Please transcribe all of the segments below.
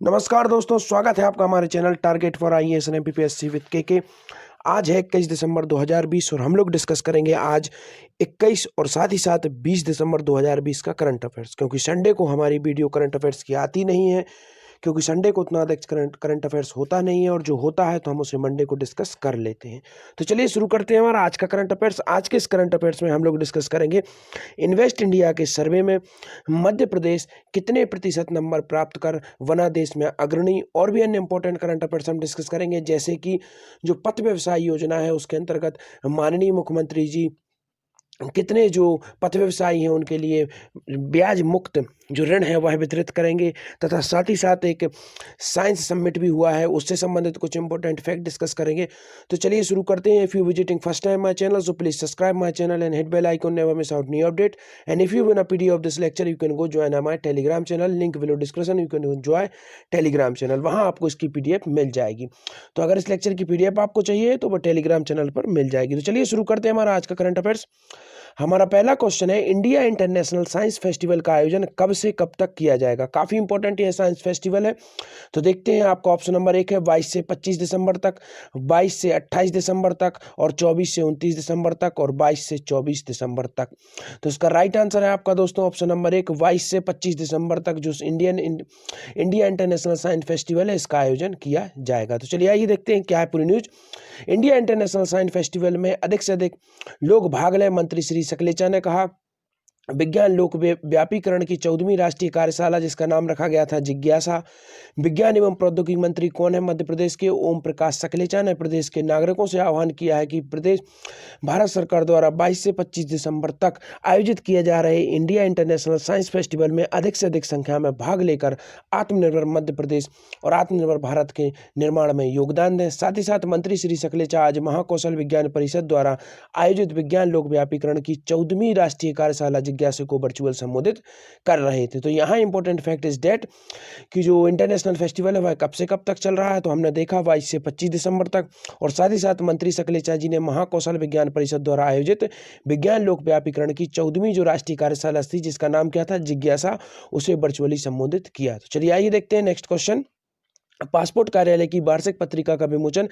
नमस्कार दोस्तों, स्वागत है आपका हमारे channel target for IAS and MPPSC with के। आज है 21 दिसंबर 2020 और हम लोग डिस्कस करेंगे आज 21 और साथ ही साथ 20 दिसंबर 2020 का करंट अफेयर्स। क्योंकि संडे को हमारी वीडियो करंट अफेयर्स की आती नहीं है, क्योंकि संडे को उतना अधिक करंट अफेयर्स होता नहीं है, और जो होता है तो हम उसे मंडे को डिस्कस कर लेते हैं। तो चलिए शुरू करते हैं हमारा आज का करंट अफेयर्स। आज के इस करंट अफेयर्स में हम लोग डिस्कस करेंगे इन्वेस्ट इंडिया के सर्वे में मध्य प्रदेश कितने प्रतिशत नंबर प्राप्त कर बना देश में अग्रणी, और भी अन्य इंपॉर्टेंट करंट अफेयर्स हम डिस्कस करेंगे, जैसे कि जो पथ व्यवसाय योजना है उसके अंतर्गत माननीय मुख्यमंत्री जी कितने जो पथ व्यवसायी हैं उनके लिए ब्याज मुक्त जो ऋण है वह वितरित करेंगे, तथा साथ ही साथ एक साइंस समिट भी हुआ है उससे संबंधित कुछ इंपॉर्टेंट फैक्ट डिस्कस करेंगे। तो चलिए शुरू करते हैं। If you visiting first time my channel, so please subscribe my channel and hit bell icon, never miss out new update. And if you want a PDF of this lecture you can go join my Telegram channel, link below description, you can enjoy Telegram channel, वहां आपको इसकी PDF मिल जाएगी। तो अगर इस lecture की PDF आपको चाहिए तो वो टेलीग्राम चैनल पर मिल जाएगी। तो चलिए शुरू करते हैं हमारा आज का करंट अफेयर्स। हमारा पहला क्वेश्चन है, इंडिया इंटरनेशनल साइंस फेस्टिवल का आयोजन कब से कब तक किया जाएगा? काफी इंपॉर्टेंट ये साइंस फेस्टिवल है। तो देखते हैं, आपका ऑप्शन नंबर 1 है 22 से 25 दिसंबर तक, 22 से 28 दिसंबर तक, और 24 से 29 दिसंबर तक, और 22 से 24 दिसंबर तक। तो इसका राइट आंसर है आपका दोस्तों ऑप्शन नंबर 1, 22 से 25 दिसंबर तक जो इंडिया इंटरनेशनल साइंस फेस्टिवल है इसका आयोजन किया जाएगा। तो चलिए आइए देखते हैं क्या है पूरी news. India international science festival में अधिक से अधिक लोग भाग लें, मंत्री श्री सकलेचा ने कहा। विज्ञान लोक व्यापीकरण की 14वीं राष्ट्रीय कार्यशाला जिसका नाम रखा गया था जिज्ञासा। विज्ञान एवं प्रौद्योगिकी मंत्री कौन है? मध्य प्रदेश के ओम प्रकाश सकलेचा ने प्रदेश के नागरिकों से आह्वान किया है कि प्रदेश भारत सरकार द्वारा 22 से 25 दिसंबर तक आयोजित किए जा रहे इंडिया इंटरनेशनल साइंस फेस्टिवल में अधिक से अधिक संख्या में भाग लेकर आत्मनिर्भर मध्य प्रदेश और आत्मनिर्भर भारत के निर्माण में योगदान दें। साथ ही साथ मंत्री श्री सकलेचा आज महाकौशल विज्ञान परिषद द्वारा आयोजित विज्ञान लोक व्यापीकरण की 14वीं राष्ट्रीय कार्यशाला जिज्ञासा को वर्चुअल संबोधित कर रहे थे। तो यहाँ इंपॉर्टेंट फैक्ट इज डेट कि जो इंटरनेशनल फेस्टिवल है वह कब से कब तक चल रहा है, तो हमने देखा 22 से 25 दिसंबर तक, और साथ ही साथ मंत्री सकलेचा जी ने महाकौशल विज्ञान परिषद द्वारा आयोजित विज्ञान लोक व्यापीकरण की 14वीं जो राष्ट्रीय कार्यशाला थी जिसका नाम क्या था जिज्ञासा, उसे वर्चुअली संबोधित किया। तो चलिए आइए देखते हैं नेक्स्ट क्वेश्चन। पासपोर्ट कार्यालय की वार्षिक पत्रिका का विमोचन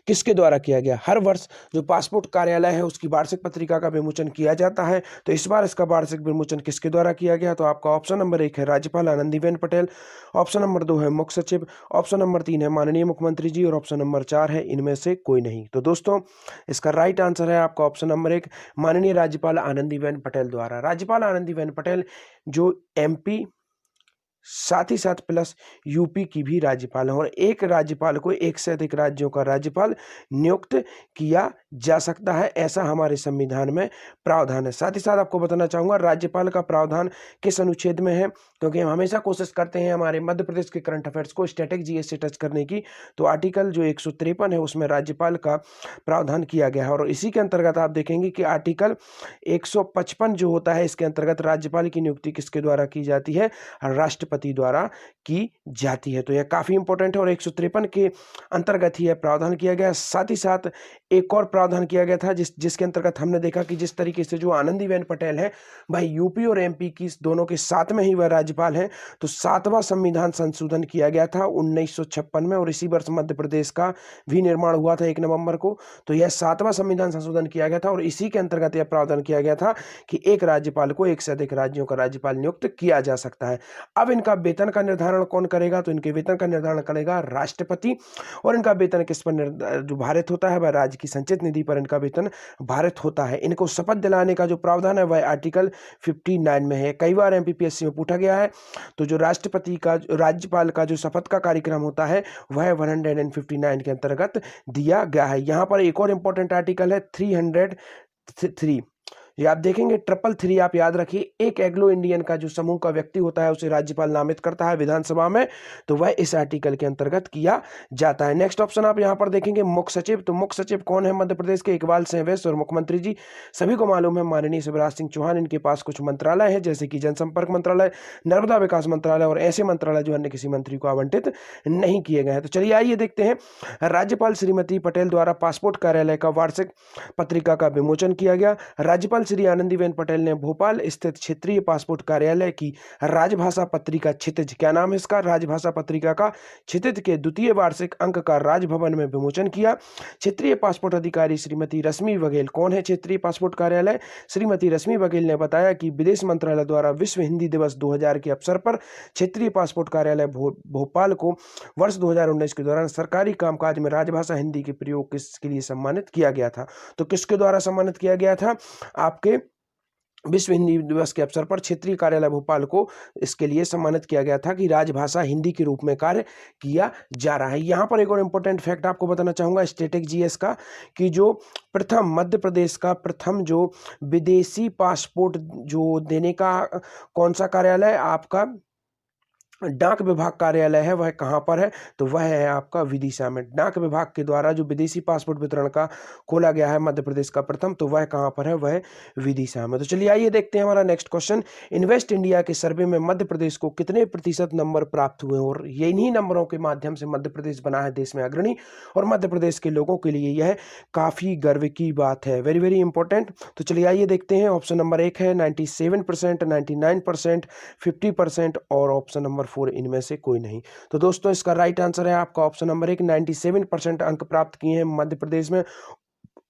किसके द्वारा किया गया? हर वर्ष जो पासपोर्ट कार्यालय है उसकी वार्षिक पत्रिका का विमोचन किया जाता है, तो इस बार इसका वार्षिक विमोचन किसके द्वारा किया गया? तो आपका ऑप्शन नंबर 1 है राज्यपाल आनंदीबेन पटेल, ऑप्शन नंबर 2 है मुख्य सचिव, ऑप्शन नंबर 3 है माननीय मुख्यमंत्री जी, और ऑप्शन नंबर 4 है इनमें से कोई नहीं। तो दोस्तों इसका राइट आंसर है आपका ऑप्शन नंबर 1 माननीय राज्यपाल आनंदीबेन पटेल द्वारा। राज्यपाल आनंदीबेन पटेल जो एमपी साथ ही साथ प्लस यूपी की भी राज्यपाल है, और एक राज्यपाल को एक से अधिक राज्यों का राज्यपाल नियुक्त किया जा सकता है, ऐसा हमारे संविधान में प्रावधान है। साथ ही साथ आपको बताना चाहूंगा राज्यपाल का प्रावधान किस अनुच्छेद में है, क्योंकि हम हमेशा कोशिश करते हैं हमारे मध्य प्रदेश के करंट अफेयर्स को स्टैटिक जीएस से टच करने की। तो आर्टिकल जो 153 है उसमें राज्यपाल का प्रावधान किया गया है, और इसी के अंतर्गत आप देखेंगे कि आर्टिकल 155 जो होता है इसके अंतर्गत राज्यपाल की नियुक्ति किसके द्वारा की जाती है? राष्ट्रपति द्वारा की जाती है। तो यह काफी इंपॉर्टेंट है, और 153 के अंतर्गत ही यह प्रावधान किया गया। साथ ही साथ एक और प्रावधान किया गया था जिसके अंतर्गत हमने देखा कि जिस तरीके से जो आनंदीबेन पटेल है भाई यूपी और एमपी की दोनों के साथ में ही वह राज्यपाल है, तो 7वां संविधान संशोधन किया गया था 1956 में, और इसी वर्ष मध्य प्रदेश का भी निर्माण हुआ था 1 नवंबर को। तो यह 7वां संविधान संशोधन किया गया था, और इसी के अंतर्गत यह प्रावधान किया गया था कि एक राज्यपाल को एक से अधिक राज्यों का राज्यपाल नियुक्त किया जा सकता है। अब इनका वेतन का निर्धारण कौन करेगा? तो इनके वेतन का निर्धारण करेगा राष्ट्रपति, और इनका वेतन किस पर जो भारित होता है वह राज्य की संचित निधि पर इनका वेतन भारित होता है। इनको शपथ दिलाने का जो प्रावधान है वह आर्टिकल 59 में है। कई बार एमपीपीएससी में पूछा गया है। तो जो राष्ट्रपति का राज्यपाल का जो शपथ का कार्यक्रम होता है वह 159 के अंतर्गत दिया गया है। यहाँ पर एक और इंपॉर्टेंट आर्टिकल है 303। ये आप देखेंगे 333, आप याद रखिए, एक एग्लो इंडियन का जो समूह का व्यक्ति होता है उसे राज्यपाल नामित करता है विधानसभा में, तो वह इस आर्टिकल के अंतर्गत किया जाता है। नेक्स्ट ऑप्शन आप यहां पर देखेंगे मुख्य सचिव। तो मुख्य सचिव कौन है? मध्य प्रदेश के इकबाल सिंह वैश्य और मुख्यमंत्री जी सभी को मालूम है माननीय शिवराज सिंह चौहान। इनके पास कुछ मंत्रालय है जैसे कि जनसंपर्क मंत्रालय, नर्मदा विकास मंत्रालय, और ऐसे मंत्रालय जो अन्य किसी मंत्री को आवंटित नहीं किए गए हैं। तो चलिए आइए देखते हैं, राज्यपाल श्रीमती पटेल द्वारा पासपोर्ट कार्यालय का वार्षिक पत्रिका का विमोचन किया गया। राज्यपाल श्री आनंदीबेन पटेल ने भोपाल स्थित क्षेत्रीय पासपोर्ट कार्यालय की राजभाषा पत्रिका क्षितिज, क्या नाम है इसका, राजभाषा पत्रिका का क्षितिज के द्वितीय वार्षिक अंक का राजभवन में विमोचन किया। क्षेत्रीय पासपोर्ट अधिकारी श्रीमती रश्मि बघेल, कौन है क्षेत्रीय पासपोर्ट कार्यालय, श्रीमती रश्मि बघेल ने बताया कि विदेश मंत्रालय द्वारा विश्व हिंदी दिवस 2000 के अवसर पर क्षेत्रीय पासपोर्ट कार्यालय भोपाल को वर्ष 2019 के दौरान सरकारी कामकाज में राजभाषा हिंदी के प्रयोग के लिए सम्मानित किया गया था। तो किसके द्वारा सम्मानित किया गया था, आपके विश्व हिंदी दिवस के अवसर पर क्षेत्रीय कार्यालय भोपाल को इसके लिए सम्मानित किया गया था कि राजभाषा हिंदी के रूप में कार्य किया जा रहा है। यहाँ पर एक और इम्पोर्टेंट फैक्ट आपको बताना चाहूँगा स्टैटिक जीएस का, कि जो प्रथम मध्य प्रदेश का प्रथम जो विदेशी पासपोर्ट जो देने का कौन सा कार्यालय, आपका डाक विभाग कार्यालय है, वह कहाँ पर है, तो वह है आपका विदिशा में। डाक विभाग के द्वारा जो विदेशी पासपोर्ट वितरण का खोला गया है मध्य प्रदेश का प्रथम, तो वह कहाँ पर है, वह विदिशा में। तो चलिए आइए देखते हैं हमारा नेक्स्ट क्वेश्चन। इन्वेस्ट इंडिया के सर्वे में मध्य प्रदेश को कितने प्रतिशत नंबर प्राप्त हुए, और इन्हीं नंबरों के माध्यम से मध्य प्रदेश बना है देश में अग्रणी, और मध्य प्रदेश के लोगों के लिए यह काफ़ी गर्व की बात है, वेरी वेरी इंपॉर्टेंट। तो चलिए आइए देखते हैं। ऑप्शन नंबर 1 है 97%, 99%, 50% और ऑप्शन नंबर 4 इनमें से कोई नहीं। तो दोस्तों इसका राइट आंसर है आपका ऑप्शन नंबर 1, 97% अंक प्राप्त किए हैं मध्य प्रदेश में,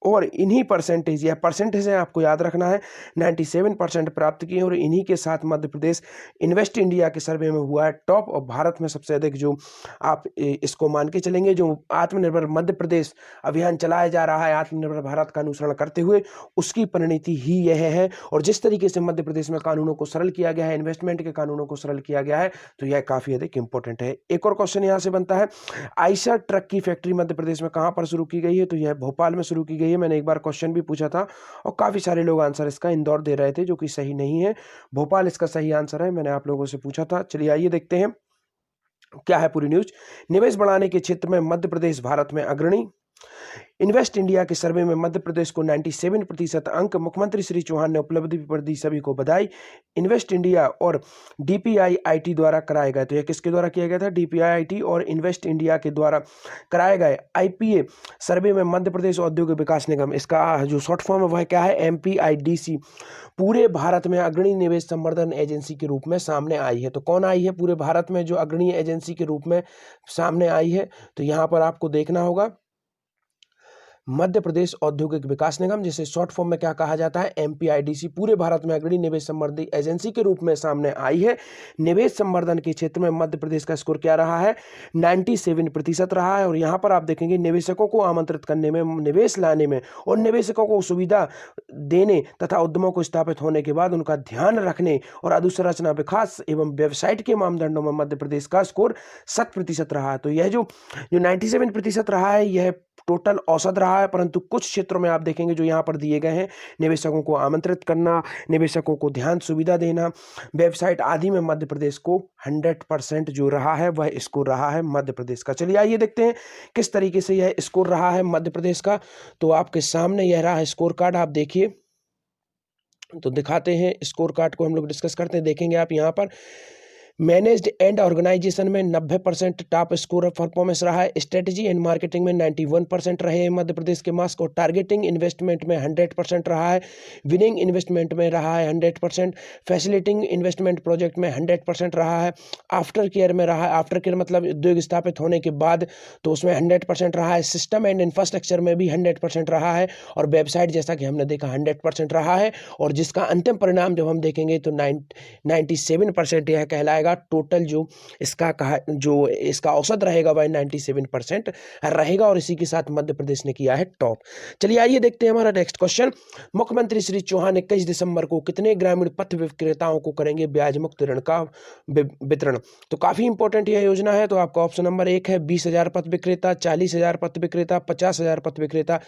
और इन्हीं परसेंटेज, यह परसेंटेज है आपको याद रखना है, 97% प्राप्त किए, और इन्हीं के साथ मध्य प्रदेश इन्वेस्ट इंडिया के सर्वे में हुआ है टॉप, और भारत में सबसे अधिक जो आप इसको मान के चलेंगे जो आत्मनिर्भर मध्य प्रदेश अभियान चलाया जा रहा है आत्मनिर्भर भारत का अनुसरण करते हुए, उसकी परिणति ही यह है। और जिस तरीके से मध्य प्रदेश में कानूनों को सरल किया गया है, इन्वेस्टमेंट के कानूनों को सरल किया गया है, तो यह काफ़ी अधिक इंपॉर्टेंट है। एक और क्वेश्चन यहाँ से बनता है, आइशर ट्रक की फैक्ट्री मध्य प्रदेश में कहाँ पर शुरू की गई है, तो यह भोपाल में शुरू की गई है। मैंने एक बार क्वेश्चन भी पूछा था और काफी सारे लोग आंसर इसका इंदौर दे रहे थे, जो कि सही नहीं है, भोपाल इसका सही आंसर है, मैंने आप लोगों से पूछा था। चलिए आइए देखते हैं क्या है पूरी न्यूज। निवेश बढ़ाने के क्षेत्र में मध्य प्रदेश भारत में अग्रणी, इन्वेस्ट इंडिया के सर्वे में मध्य प्रदेश को 97% अंक, मुख्यमंत्री श्री चौहान ने उपलब्धि पर दी सभी को बधाई। इन्वेस्ट इंडिया और डीपीआईआईटी द्वारा कराए गए, तो यह किसके द्वारा किया गया था, डीपीआईआईटी और इन्वेस्ट इंडिया के द्वारा कराए गए आईपीए सर्वे में मध्य प्रदेश औद्योगिक विकास निगम, इसका जो शॉर्ट फॉर्म है वह क्या है, एमपीआईडीसी, पूरे भारत में अग्रणी निवेश संवर्धन एजेंसी के रूप में सामने आई है। तो कौन आई है पूरे भारत में जो अग्रणी एजेंसी के रूप में सामने आई है, तो यहाँ पर आपको देखना होगा मध्य प्रदेश औद्योगिक विकास निगम, जिसे शॉर्ट फॉर्म में क्या कहा जाता है, एमपीआईडीसी, पूरे भारत में अग्रणी निवेश संवर्धन एजेंसी के रूप में सामने आई है। निवेश संवर्धन के क्षेत्र में मध्य प्रदेश का स्कोर क्या रहा है, 97% रहा है। और यहाँ पर आप देखेंगे निवेशकों को आमंत्रित करने में, निवेश लाने में और निवेशकों को सुविधा देने तथा उद्यमों को स्थापित होने के बाद उनका ध्यान रखने और अधोसंरचना विकास एवं वेबसाइट के मापदंडों में मध्य प्रदेश का स्कोर 100% रहा है। तो यह जो 97% रहा है, यह टोटल औसत रहा है, परंतु कुछ क्षेत्रों में आप देखेंगे जो यहाँ पर दिए गए हैं, निवेशकों को आमंत्रित करना, निवेशकों को ध्यान सुविधा देना, वेबसाइट आदि में मध्य प्रदेश को 100% जो रहा है वह स्कोर रहा है मध्य प्रदेश का। चलिए आइए देखते हैं किस तरीके से यह स्कोर रहा है मध्य प्रदेश का। तो आपके सामने यह रहा है स्कोर कार्ड, आप देखिए, तो दिखाते हैं स्कोर कार्ड को, हम लोग डिस्कस करते हैं। देखेंगे आप यहाँ पर मैनेज्ड एंड ऑर्गेनाइजेशन में 90% टॉप स्कोर ऑफ परफॉर्मेंस रहा है, स्ट्रेटजी एंड मार्केटिंग में 91% रहे हैं मध्य प्रदेश के मार्क्स, और टारगेटिंग इन्वेस्टमेंट में 100% रहा है, विनिंग इन्वेस्टमेंट में रहा है 100%, फैसिलिटिंग इन्वेस्टमेंट प्रोजेक्ट में 100% रहा है, आफ्टर केयर में रहा है, आफ्टर केयर मतलब उद्योग स्थापित होने के बाद, तो उसमें 100% रहा है, सिस्टम एंड इंफ्रास्ट्रक्चर में भी 100% रहा है, और वेबसाइट जैसा कि हमने देखा 100% रहा है, और जिसका अंतिम परिणाम जब हम देखेंगे तो 97% यह कहलाएगा। टोटल जो इसका औसत रहेगा वह 97% रहेगा, और इसी के साथ मध्य प्रदेश ने किया है टॉप। चलिए आइए देखते हैं हमारा नेक्स्ट क्वेश्चन। मुख्यमंत्री श्री चौहान 21 दिसंबर को कितने ग्रामीण पथ विक्रेताओं को करेंगे ब्याज मुक्त ऋण का वितरण। तो काफी इंपॉर्टेंट यह योजना है। तो आपका ऑप्शन नंबर 1 है 20,000 पथ विक्रेता, 40,000 पथ विक्रेता, 50,000 पथ विक्रेता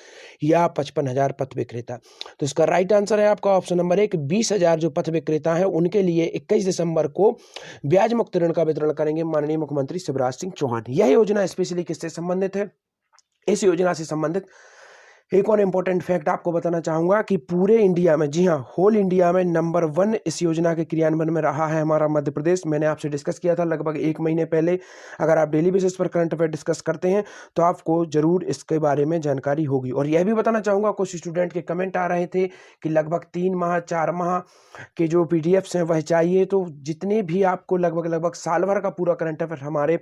या 55,000 पथ विक्रेता। तो इसका राइट आंसर है आपका ऑप्शन नंबर 1, 20,000 जो पथ विक्रेता है उनके लिए 21 दिसंबर को ब्याज मुक्त ऋण का वितरण करेंगे माननीय मुख्यमंत्री शिवराज सिंह चौहान। यह योजना स्पेशली किससे संबंधित है, इस योजना से संबंधित एक और इम्पोर्टेंट फैक्ट आपको बताना चाहूँगा कि पूरे इंडिया में, जी हाँ, होल इंडिया में नंबर 1 इस योजना के क्रियान्वयन में रहा है हमारा मध्य प्रदेश। मैंने आपसे डिस्कस किया था लगभग 1 महीने पहले। अगर आप डेली बेसिस पर करंट अफेयर डिस्कस करते हैं तो आपको ज़रूर इसके बारे में जानकारी होगी। और यह भी बताना चाहूँगा, कुछ स्टूडेंट के कमेंट आ रहे थे कि लगभग 3 माह 4 माह के जो पीडीएफ्स हैं वह चाहिए। तो जितने भी आपको लगभग साल भर का पूरा करंट अफेयर हमारे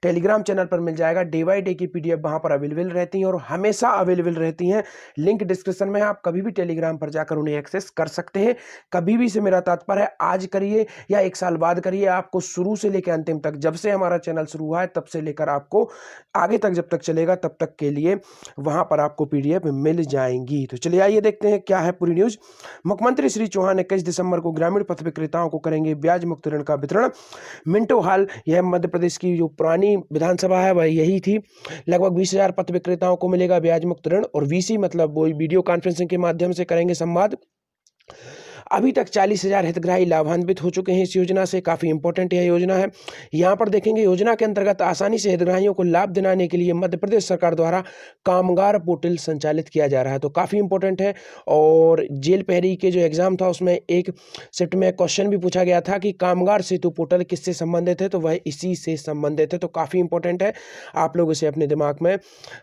टेलीग्राम चैनल पर मिल जाएगा। डे बाय डे की पीडीएफ वहाँ पर अवेलेबल रहती हैं और हमेशा अवेलेबल रहती हैं। लिंक डिस्क्रिप्शन में है, आप कभी भी टेलीग्राम पर जाकर उन्हें एक्सेस कर सकते हैं। कभी भी से मेरा तात्पर्य है, आज करिए या 1 साल बाद करिए, आपको शुरू से लेकर अंतिम तक, जब से हमारा चैनल शुरू हुआ है तब से लेकर आपको आगे तक जब तक चलेगा तब तक के लिए वहां पर आपको पीडीएफ मिल जाएंगी। तो चलिए आइए देखते हैं क्या है पूरी न्यूज। मुख्यमंत्री श्री चौहान 21 दिसंबर को ग्रामीण पथ विक्रेताओं को करेंगे ब्याज मुक्त ऋण का वितरण। मिंटो हॉल, यह मध्य प्रदेश की जो पुरानी विधानसभा है वह यही थी। लगभग 20,000 पथ विक्रेताओं को मिलेगा ब्याज मुक्त ऋण और वीसी मतलब वो वीडियो कॉन्फ्रेंसिंग के माध्यम से करेंगे संवाद। अभी तक 40,000 हितग्राही लाभान्वित हो चुके हैं इस योजना से। काफ़ी इंपॉर्टेंट यह योजना है। यहाँ पर देखेंगे, योजना के अंतर्गत आसानी से हितग्राहियों को लाभ दिलाने के लिए मध्य प्रदेश सरकार द्वारा कामगार पोर्टल संचालित किया जा रहा है। तो काफ़ी इंपॉर्टेंट है। और जेल पहरी के जो एग्जाम था उसमें एक शिफ्ट में क्वेश्चन भी पूछा गया था कि कामगार सेतु पोर्टल किससे संबंधित है, तो वह इसी से संबंधित है। तो काफ़ी इंपॉर्टेंट है, आप लोग इसे अपने दिमाग में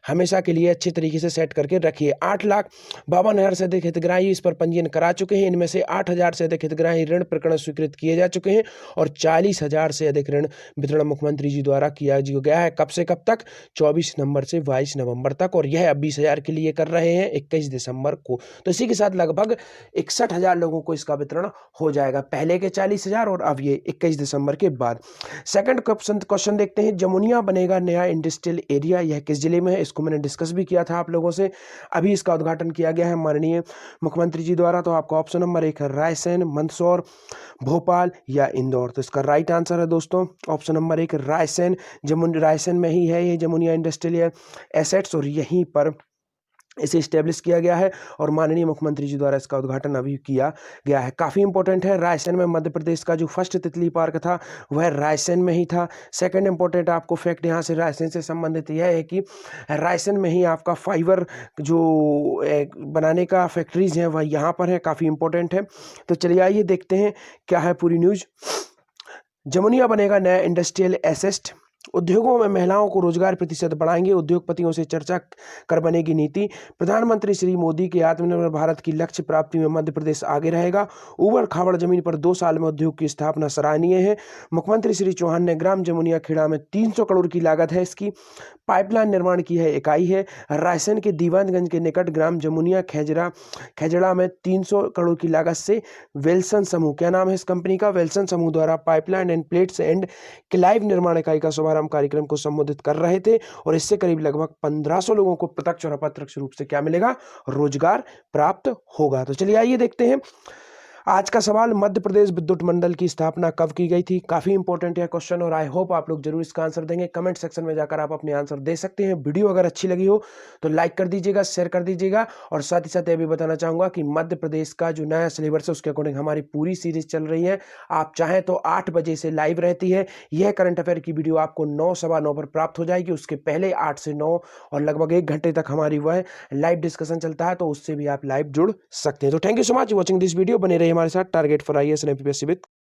हमेशा के लिए अच्छे तरीके से सेट करके रखिए। 8,52,000 से अधिक हितग्राही इस पर पंजीयन करा चुके हैं। इनमें से 8,000 से अधिक हितग्राही ऋण प्रकरण स्वीकृत किए जा चुके हैं और 40,000 से अधिक ऋण वितरण मुख्यमंत्री जी द्वारा किया गया है। कब से कब तक? 24 नवंबर से 22 नवंबर तक। और यह अब 20,000 के लिए कर रहे हैं 21 दिसंबर को। तो इसी के साथ लगभग 61,000 लोगों को इसका वितरण हो जाएगा। पहले के 40,000 और अब ये 21 दिसंबर के बाद। सेकंड क्वेश्चन देखते हैं, जमुनिया बनेगा नया इंडस्ट्रियल एरिया, यह किस जिले में है? इसको मैंने डिस्कस भी किया था आप लोगों से। अभी इसका उद्घाटन किया गया है माननीय मुख्यमंत्री जी द्वारा। तो आपका ऑप्शन नंबर 1 है रायसेन, मंदसौर, भोपाल या इंदौर। तो इसका राइट आंसर है दोस्तों ऑप्शन नंबर 1 रायसेन। रायसेन में ही है ये जमुनिया इंडस्ट्रियल एसेट्स और यहीं पर इसे इस्टेब्लिश किया गया है और माननीय मुख्यमंत्री जी द्वारा इसका उद्घाटन अभी किया गया है। काफ़ी इंपॉर्टेंट है। रायसेन में मध्य प्रदेश का जो फर्स्ट तितली पार्क था वह रायसेन में ही था। सेकंड इंपॉर्टेंट आपको फैक्ट यहाँ से रायसेन से संबंधित यह है कि रायसेन में ही आपका फाइबर जो बनाने का फैक्ट्रीज हैं वह यहाँ पर है। काफ़ी इंपॉर्टेंट है। तो चलिए आइए देखते हैं क्या है पूरी न्यूज। जमुनिया बनेगा नया इंडस्ट्रियल एसेट, उद्योगों में महिलाओं को रोजगार प्रतिशत बढ़ाएंगे, उद्योगपतियों से चर्चा कर बनेगी नीति। प्रधानमंत्री श्री मोदी के आत्मनिर्भर भारत की लक्ष्य प्राप्ति में मध्य प्रदेश आगे रहेगा। उबड़ खाबड़ जमीन पर 2 साल में उद्योग की स्थापना सराहनीय है। मुख्यमंत्री श्री चौहान ने ग्राम जमुनिया खेड़ा में 300 करोड़ की लागत है इसकी पाइपलाइन निर्माण की है इकाई है। रायसेन के दीवानगंज के निकट ग्राम जमुनिया खेजड़ा में 300 करोड़ की लागत से वेल्सन समूह, क्या नाम है इस कंपनी का? वेल्सन समूह द्वारा pipeline and plates and Clive निर्माण इकाई का शुभारंभ कार्यक्रम को संबोधित कर रहे थे। और इससे करीब लगभग 1500 लोगों को प्रत्यक्ष और अप्रत्यक्ष रूप से क्या मिलेगा? रोजगार प्राप्त होगा। तो चलिए आइए देखते हैं आज का सवाल, मध्य प्रदेश विद्युत मंडल की स्थापना कब की गई थी? काफी इंपॉर्टेंट है क्वेश्चन और आई होप आप लोग जरूर इसका आंसर देंगे। कमेंट सेक्शन में जाकर आप अपने आंसर दे सकते हैं। वीडियो अगर अच्छी लगी हो तो लाइक कर दीजिएगा, शेयर कर दीजिएगा। और साथ ही साथ ये भी बताना चाहूंगा कि मध्य प्रदेश का जो नया सिलेबस है उसके अकॉर्डिंग हमारी पूरी सीरीज चल रही है। आप चाहें तो 8 बजे से लाइव रहती है। यह करंट अफेयर की वीडियो आपको 9, सवा 9 पर प्राप्त हो जाएगी। उसके पहले 8 से 9 और लगभग 1 घंटे तक हमारी वह लाइव डिस्कशन चलता है, तो उससे भी आप लाइव जुड़ सकते हैं। तो thank you so much watching this video. बने रहिए हमारे साथ target for IAS and MPPSC with